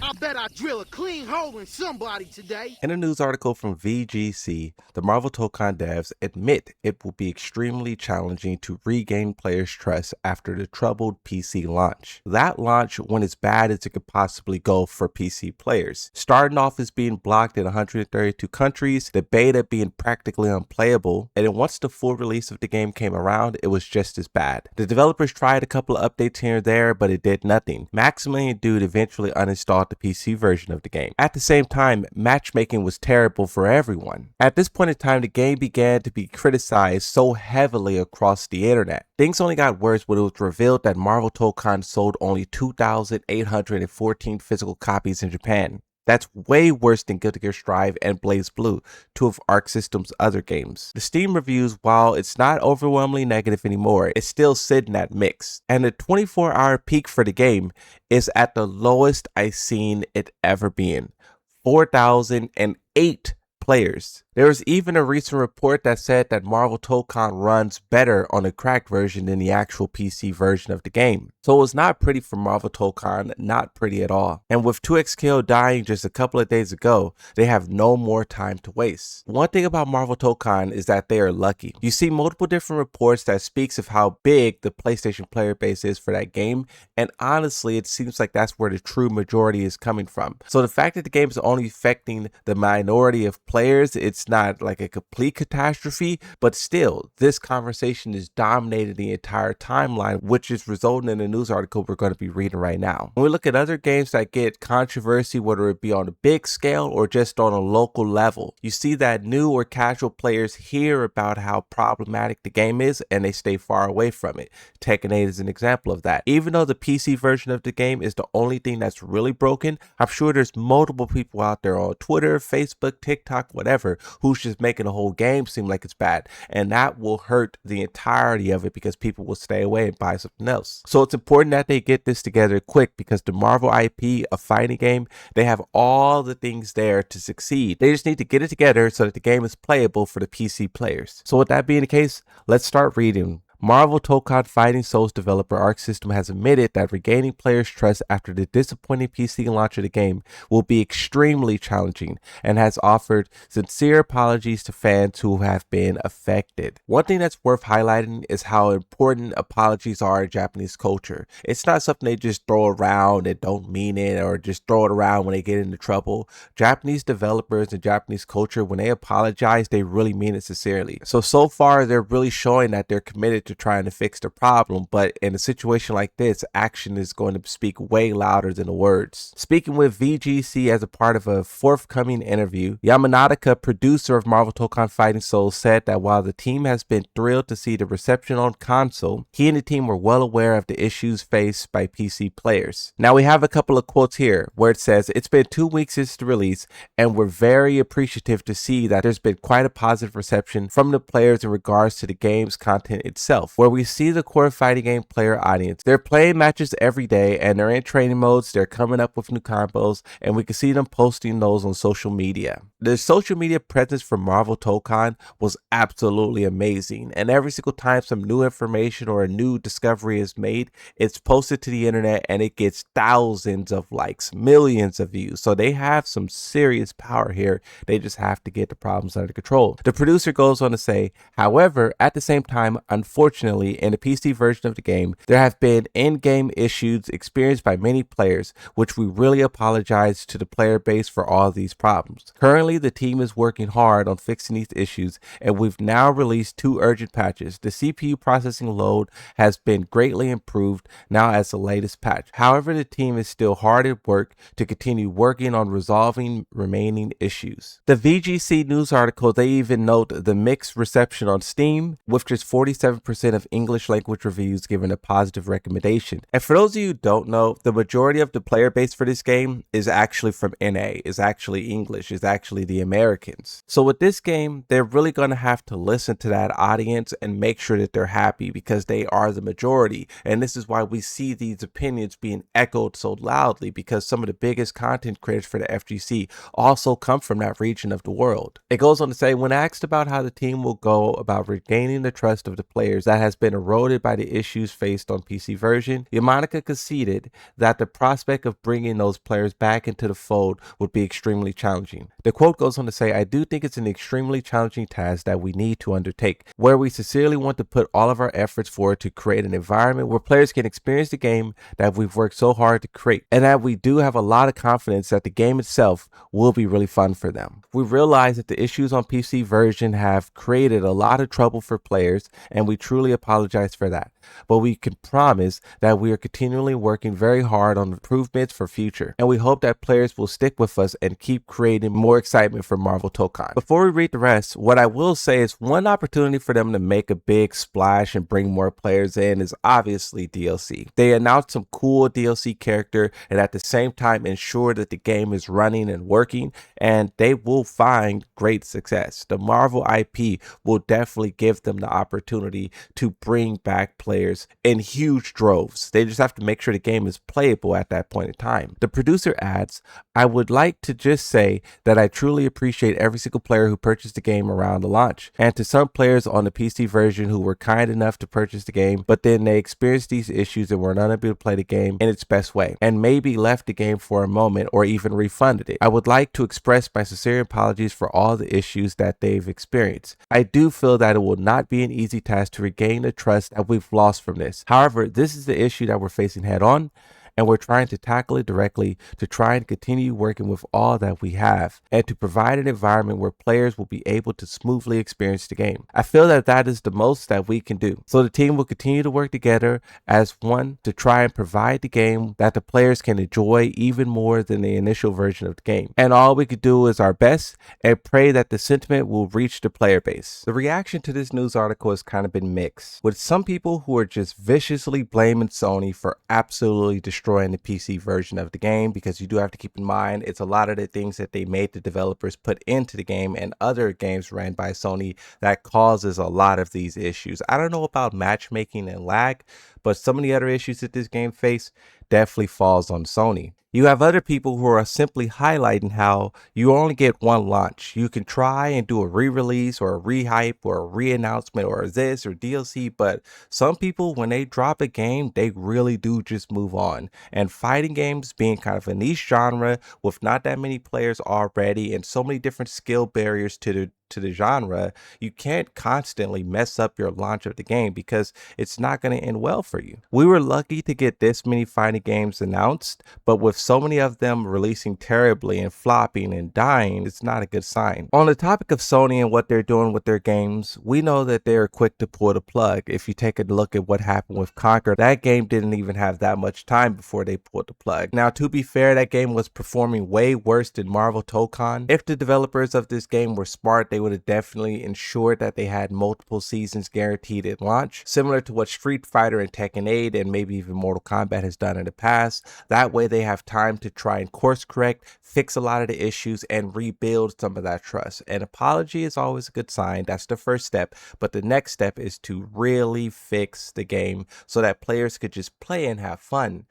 I bet I drill a clean hole in somebody today. In a news article from VGC, the Marvel Tokon devs admit it will be extremely challenging to regain players' trust after the troubled PC launch. That launch went as bad as it could possibly go for PC players. Starting off as being blocked in 132 countries, the beta being practically unplayable, and then once the full release of the game came around, it was just as bad. The developers tried a couple of updates here and there, but it did nothing. Maximilian Dude eventually uninstalled the PC version of the game. At the same time, matchmaking was terrible for everyone. At this point in time, the game began to be criticized so heavily across the internet. Things only got worse when it was revealed that Marvel Tokon sold only 2,814 physical copies in Japan. That's way worse than Guilty Gear Strive and Blaze Blue, two of Arc System's other games. The Steam reviews, while it's not overwhelmingly negative anymore, it's still sitting at mixed. And the 24-hour peak for the game is at the lowest I've seen it ever been. 4,008 players. There was even a recent report that said that Marvel Tokon runs better on the cracked version than the actual PC version of the game. So it was not pretty for Marvel Tokon, not pretty at all. And with 2xKO dying just a couple of days ago, they have no more time to waste. One thing about Marvel Tokon is that they are lucky. You see multiple different reports that speaks of how big the PlayStation player base is for that game, and honestly it seems like that's where the true majority is coming from. So the fact that the game is only affecting the minority of players, it's not like a complete catastrophe, but still, this conversation is dominating the entire timeline, which is resulting in a news article we're going to be reading right now. When we look at other games that get controversy, whether it be on a big scale or just on a local level, you see that new or casual players hear about how problematic the game is and they stay far away from it. Tekken 8 is an example of that. Even though the PC version of the game is the only thing that's really broken, I'm sure there's multiple people out there on Twitter, Facebook, TikTok, whatever, who's just making the whole game seem like it's bad, and that will hurt the entirety of it because people will stay away and buy something else. So it's important that they get this together quick, because the Marvel IP, a fighting game, they have all the things there to succeed. They just need to get it together so that the game is playable for the PC players. So with that being the case, let's start reading. Marvel Tokon Fighting Souls developer Arc System has admitted that regaining players' trust after the disappointing PC launch of the game will be extremely challenging, and has offered sincere apologies to fans who have been affected. One thing that's worth highlighting is how important apologies are in Japanese culture. It's not something they just throw around and don't mean it, or just throw it around when they get into trouble. Japanese developers and Japanese culture, when they apologize, they really mean it sincerely. So far, they're really showing that they're committed to trying to fix the problem, but in a situation like this, action is going to speak way louder than the words. Speaking with VGC as a part of a forthcoming interview, Yamanaka, producer of Marvel Tokon Fighting Souls, said that while the team has been thrilled to see the reception on console, he and the team were well aware of the issues faced by PC players. Now we have a couple of quotes here where it says, "It's been 2 weeks since the release, and we're very appreciative to see that there's been quite a positive reception from the players in regards to the game's content itself, where we see the core fighting game player audience. They're playing matches every day, and they're in training modes, they're coming up with new combos, and we can see them posting those on social media." The social media presence for Marvel Tokon was absolutely amazing, and every single time some new information or a new discovery is made, it's posted to the internet and it gets thousands of likes, millions of views. So they have some serious power here. They just have to get the problems under control. The producer goes on to say, "However, at the same time, unfortunately, in the PC version of the game, there have been in-game issues experienced by many players, which we really apologize to the player base for all these problems. Currently, the team is working hard on fixing these issues, and we've now released 2 urgent patches. The CPU processing load has been greatly improved now as the latest patch. However, the team is still hard at work to continue working on resolving remaining issues." The VGC news article, they even note the mixed reception on Steam, with just 47% of English language reviews given a positive recommendation. And for those of you who don't know, the majority of the player base for this game is actually from NA, is actually English, is actually obviously the Americans. So with this game, they're really going to have to listen to that audience and make sure that they're happy, because they are the majority. And this is why we see these opinions being echoed so loudly, because some of the biggest content creators for the FGC also come from that region of the world. It goes on to say, when asked about how the team will go about regaining the trust of the players that has been eroded by the issues faced on PC version, Yamanaka conceded that the prospect of bringing those players back into the fold would be extremely challenging. The quote goes on to say, I do think it's an extremely challenging task that we need to undertake, where we sincerely want to put all of our efforts forward to create an environment where players can experience the game that we've worked so hard to create, and that we do have a lot of confidence that the game itself will be really fun for them. We realize that the issues on PC version have created a lot of trouble for players, and we truly apologize for that. But we can promise that we are continually working very hard on improvements for future, and we hope that players will stick with us and keep creating more excitement for Marvel Tokon. Before we read the rest, what I will say is one opportunity for them to make a big splash and bring more players in is obviously DLC. They announced some cool DLC character and at the same time ensure that the game is running and working, and they will find great success. The Marvel IP will definitely give them the opportunity to bring back players in huge droves. They just have to make sure the game is playable at that point in time. The producer adds, I would like to just say that I truly appreciate every single player who purchased the game around the launch, and to some players on the PC version who were kind enough to purchase the game, but then they experienced these issues and were unable to play the game in its best way, and maybe left the game for a moment or even refunded it. I would like to express my sincere apologies for all the issues that they've experienced. I do feel that it will not be an easy task to regain the trust that we've lost from this. However, this is the issue that we're facing head on, and we're trying to tackle it directly to try and continue working with all that we have and to provide an environment where players will be able to smoothly experience the game. I feel that that is the most that we can do. So the team will continue to work together as one to try and provide the game that the players can enjoy even more than the initial version of the game. And all we could do is our best and pray that the sentiment will reach the player base. The reaction to this news article has kind of been mixed, with some people who are just viciously blaming Sony for absolutely destroying the PC version of the game, because you do have to keep in mind it's a lot of the things that they made the developers put into the game and other games ran by Sony that causes a lot of these issues. I don't know about matchmaking and lag, but some of the other issues that this game faced definitely falls on Sony. You have other people who are simply highlighting how you only get one launch. You can try and do a re-release or a re-hype or a re-announcement or this or DLC, but some people, when they drop a game, they really do just move on. And fighting games being kind of a niche genre with not that many players already and so many different skill barriers to the genre, you can't constantly mess up your launch of the game because it's not going to end well for you. We were lucky to get this many fighting games announced, but with so many of them releasing terribly and flopping and dying, it's not a good sign. On the topic of Sony and what they're doing with their games, we know that they're quick to pull the plug. If you take a look at what happened with Conquer, that game didn't even have that much time before they pulled the plug. Now, to be fair, that game was performing way worse than Marvel Tokon. If the developers of this game were smart, they would have definitely ensured that they had multiple seasons guaranteed at launch, similar to what Street Fighter and Tekken 8 and maybe even Mortal Kombat has done in the past. That way they have time to try and course correct, fix a lot of the issues, and rebuild some of that trust. An apology is always a good sign. That's the first step, but the next step is to really fix the game so that players could just play and have fun.